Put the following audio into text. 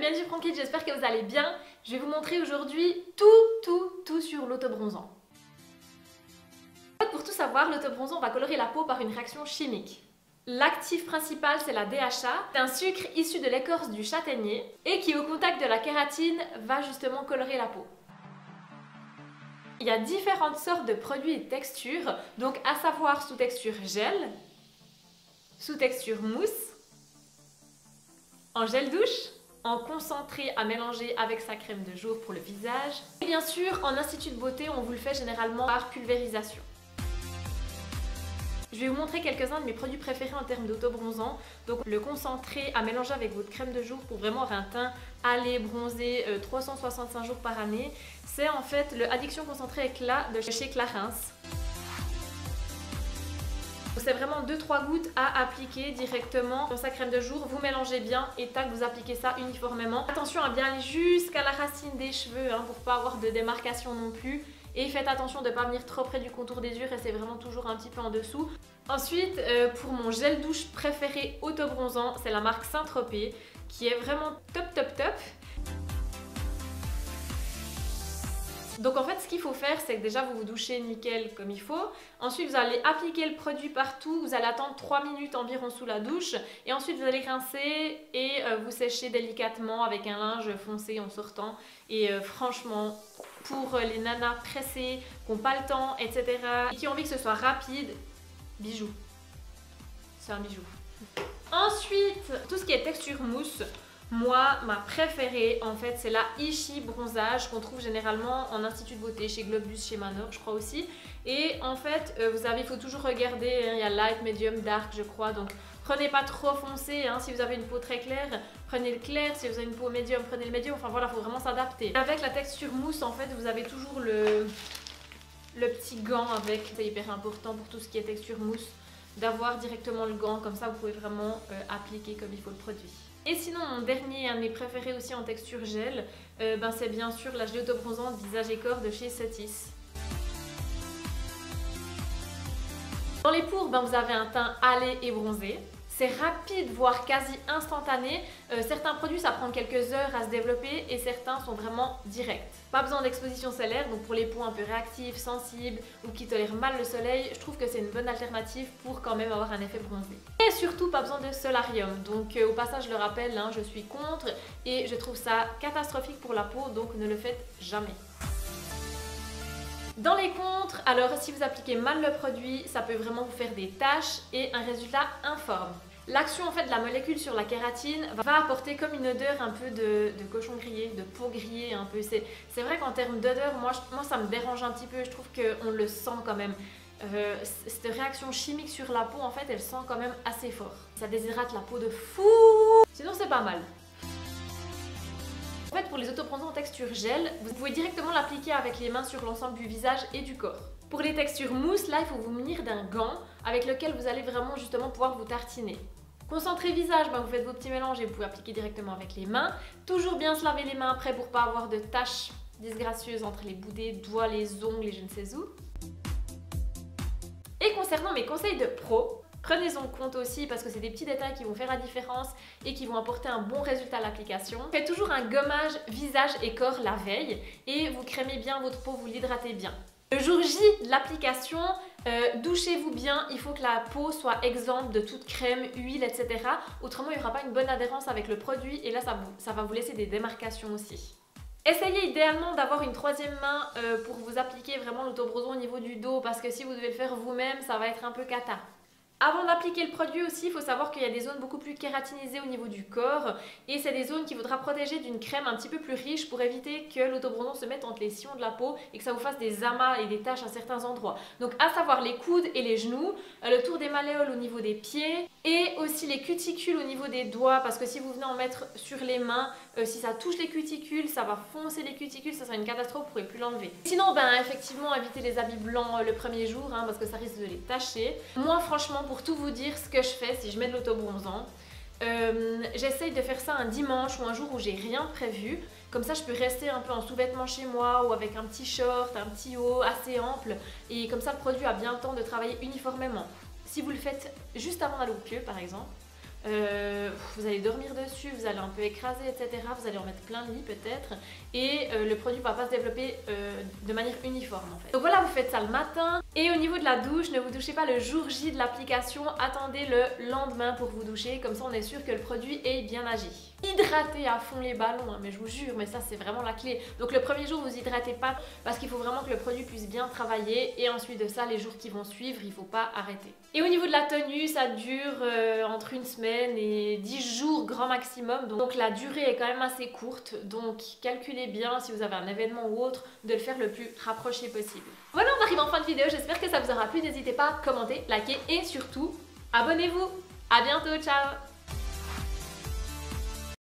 BNJ From Kids, j'espère que vous allez bien. Je vais vous montrer aujourd'hui tout sur l'autobronzant. Pour tout savoir, l'autobronzant va colorer la peau par une réaction chimique. L'actif principal, c'est la DHA. C'est un sucre issu de l'écorce du châtaignier et qui, au contact de la kératine, va justement colorer la peau. Il y a différentes sortes de produits et de textures, donc à savoir sous texture gel, sous texture mousse, en gel douche, en concentré à mélanger avec sa crème de jour pour le visage. Et bien sûr, en institut de beauté, on vous le fait généralement par pulvérisation. Je vais vous montrer quelques-uns de mes produits préférés en termes d'autobronzant. Donc le concentré à mélanger avec votre crème de jour pour vraiment avoir un teint allé, bronzé 365 jours par année. C'est en fait le Addiction Concentré Éclat de chez Clarins. C'est vraiment 2-3 gouttes à appliquer directement dans sa crème de jour. Vous mélangez bien et tac, vous appliquez ça uniformément. Attention à bien aller jusqu'à la racine des cheveux pour pas avoir de démarcation non plus. Et faites attention de ne pas venir trop près du contour des yeux, restez vraiment toujours un petit peu en dessous. Ensuite, pour mon gel douche préféré autobronzant, c'est la marque Saint-Tropez qui est vraiment top. Donc en fait, ce qu'il faut faire, c'est que déjà vous vous douchez nickel comme il faut. Ensuite, vous allez appliquer le produit partout. Vous allez attendre 3 minutes environ sous la douche. Et ensuite, vous allez rincer et vous sécher délicatement avec un linge foncé en sortant. Et franchement, pour les nanas pressées, qui n'ont pas le temps, etc. et qui ont envie que ce soit rapide, bijou. C'est un bijou. Ensuite, tout ce qui est texture mousse. Moi, ma préférée, en fait, c'est la Ishi Bronzage qu'on trouve généralement en institut de beauté, chez Globus, chez Manor, je crois aussi. Et en fait, il faut toujours regarder, il y a light, medium, dark, je crois. Donc, prenez pas trop foncé. Si vous avez une peau très claire, prenez le clair. Si vous avez une peau médium, prenez le médium. Enfin voilà, il faut vraiment s'adapter. Avec la texture mousse, en fait, vous avez toujours le petit gant avec. C'est hyper important pour tout ce qui est texture mousse, d'avoir directement le gant. Comme ça, vous pouvez vraiment appliquer comme il faut le produit. Et sinon, mon dernier, un de mes préférés aussi en texture gel, c'est bien sûr la gelée autobronzante visage et corps de chez Cetis. Dans les pours, vous avez un teint hâlé et bronzé. C'est rapide, voire quasi instantané. Certains produits, ça prend quelques heures à se développer et certains sont vraiment directs. Pas besoin d'exposition solaire, donc pour les peaux un peu réactives, sensibles ou qui tolèrent mal le soleil, je trouve que c'est une bonne alternative pour quand même avoir un effet bronzé. Et surtout, pas besoin de solarium. Donc au passage, je le rappelle, je suis contre et je trouve ça catastrophique pour la peau, donc ne le faites jamais. Dans les contres, alors si vous appliquez mal le produit, ça peut vraiment vous faire des taches et un résultat informe. L'action en fait de la molécule sur la kératine va apporter comme une odeur un peu de cochon grillé, de peau grillée un peu. C'est vrai qu'en termes d'odeur, moi ça me dérange un petit peu, je trouve qu'on le sent quand même. Cette réaction chimique sur la peau en fait, elle sent quand même assez fort. Ça déshydrate la peau de fou. Sinon c'est pas mal. En fait, pour les autobronzants en texture gel, vous pouvez directement l'appliquer avec les mains sur l'ensemble du visage et du corps. Pour les textures mousse, là, il faut vous munir d'un gant avec lequel vous allez vraiment justement pouvoir vous tartiner. Concentré visage, vous faites vos petits mélanges et vous pouvez appliquer directement avec les mains. Toujours bien se laver les mains après pour pas avoir de taches disgracieuses entre les bouts des doigts, les ongles et je ne sais où. Et concernant mes conseils de pro, prenez-en compte aussi parce que c'est des petits détails qui vont faire la différence et qui vont apporter un bon résultat à l'application. Faites toujours un gommage visage et corps la veille et vous crémez bien votre peau, vous l'hydratez bien. Le jour J de l'application, douchez-vous bien, il faut que la peau soit exempte de toute crème, huile, etc. Autrement, il n'y aura pas une bonne adhérence avec le produit et là, ça va vous laisser des démarcations aussi. Essayez idéalement d'avoir une troisième main pour vous appliquer vraiment l'autobronzant au niveau du dos parce que si vous devez le faire vous-même, ça va être un peu cata. Avant d'appliquer le produit aussi, il faut savoir qu'il y a des zones beaucoup plus kératinisées au niveau du corps et c'est des zones qu'il faudra protéger d'une crème un petit peu plus riche pour éviter que l'autobronzant se mette entre les sillons de la peau et que ça vous fasse des amas et des taches à certains endroits. Donc à savoir les coudes et les genoux, le tour des malléoles au niveau des pieds et aussi les cuticules au niveau des doigts parce que si vous venez en mettre sur les mains, si ça touche les cuticules, ça va foncer les cuticules, ça sera une catastrophe, vous ne pourrez plus l'enlever. Sinon, effectivement, évitez les habits blancs le premier jour parce que ça risque de les tacher. Moi, franchement, pour tout vous dire, ce que je fais si je mets de l'autobronzant, j'essaye de faire ça un dimanche ou un jour où j'ai rien prévu. Comme ça, je peux rester un peu en sous-vêtements chez moi ou avec un petit short, un petit haut assez ample. Et comme ça, le produit a bien le temps de travailler uniformément. Si vous le faites juste avant d'aller au pieu, par exemple, vous allez dormir dessus, vous allez un peu écraser, etc. Vous allez en mettre plein de lit peut-être. Et le produit ne va pas se développer de manière uniforme en fait. Donc voilà, vous faites ça le matin. Et au niveau de la douche, ne vous douchez pas le jour J de l'application. Attendez le lendemain pour vous doucher. Comme ça, on est sûr que le produit est bien agi. Hydratez à fond les ballons, hein, mais je vous jure, mais ça c'est vraiment la clé. Donc le premier jour, vous hydratez pas parce qu'il faut vraiment que le produit puisse bien travailler. Et ensuite de ça, les jours qui vont suivre, il ne faut pas arrêter. Et au niveau de la tenue, ça dure entre une semaine et 10 jours grand maximum. Donc la durée est quand même assez courte. Donc calculez bien si vous avez un événement ou autre de le faire le plus rapproché possible. Voilà, on arrive en fin de vidéo. J'espère que ça vous aura plu. N'hésitez pas à commenter, liker et surtout abonnez-vous. À bientôt, ciao!